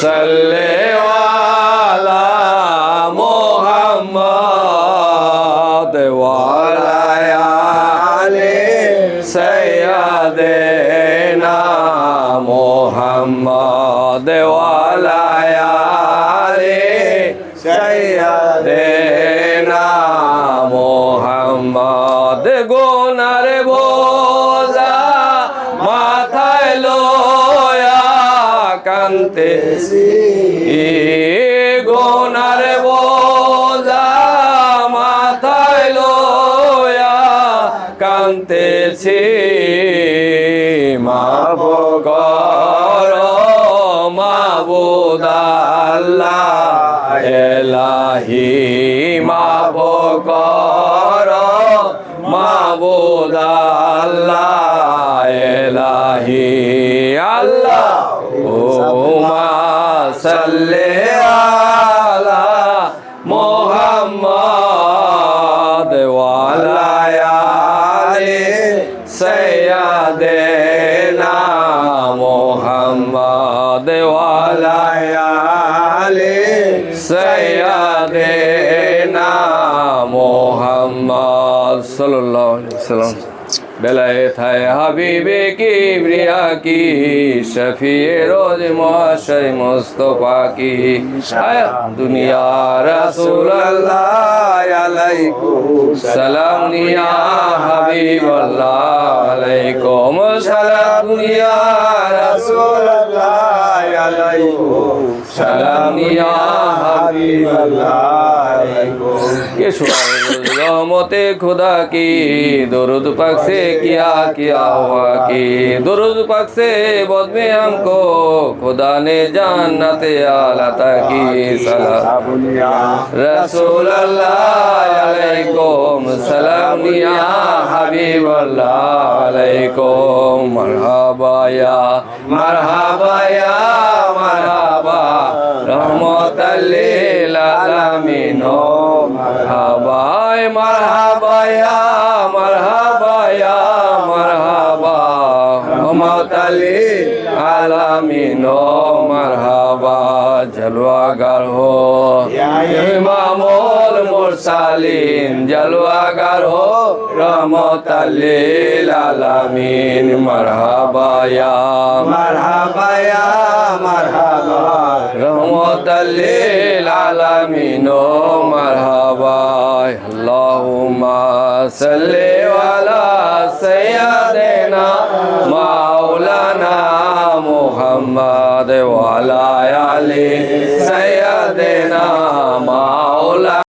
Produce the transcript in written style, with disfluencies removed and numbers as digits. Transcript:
সাল্লি আলা মুহাম্মাদ ওয়া আলা আলি সাইয়্যিদিনা মুহাম্মাদ ওয়া আলা আলি সাইয়্যিদিনা মুহাম্মাদ গুনার বোঝা মাথায় লয়া কান্তেছি গুনার বোঝা মাথায় লয়া কান্তেছি মাফ কর মাবুদ আল্লাহ এলাহি মাফ কর মাবুদ আল্লাহ এলাহি আল্লাহুম্মা সাল্লি আলা মুহাম্মাদ ওয়া আলা আলি সাইয়্যিদিনা মুহাম্মাদ ওয়া আলা আলি সাইয়্যিদিনা মুহাম্মদ সাল্লাল্লাহু আলাইহি ওয়াসাল্লাম বেলায়েত হায় হাবিবে কিবরিয়া কি শফিয়ে রোজ মুহশর মুস্তাফা কি দুনিয়া রাসূলুল্লাহ আলাইকুম সালাম ইয়া হাবিবাল্লাহ আলাইকুম সালাম ইয়া রাসূলুল্লাহ আলাইকুম সালাম ইয়া হাবিবাল্লাহ আলাইকুম কে সুরায় रहमते खुदा की दुरूद पाक से किया किया हुआ की दुरूद पाक से बहुत में हमको खुदा ने जन्नते आला की सलाम रसूल अल्लाह अलैकुम सलाम या हबीब अल्लाह अलैकुम मरहबा या मरहबा रहमतल लिल आलमीन मरहबा मरहबा या मरहबा रहमतल लिल आलमीन मरहबा जलवागर हो इमामुल मुरसलीन जलवागर हो रहमतल लिल आलमीन मरहबा या मरहबा रहमतल लिल आलमीन मरहबा अल्लाहुम्मा सल्ली अला सय्यिदिना मौलाना मुहम्मद व अला आलि सय्यिदिना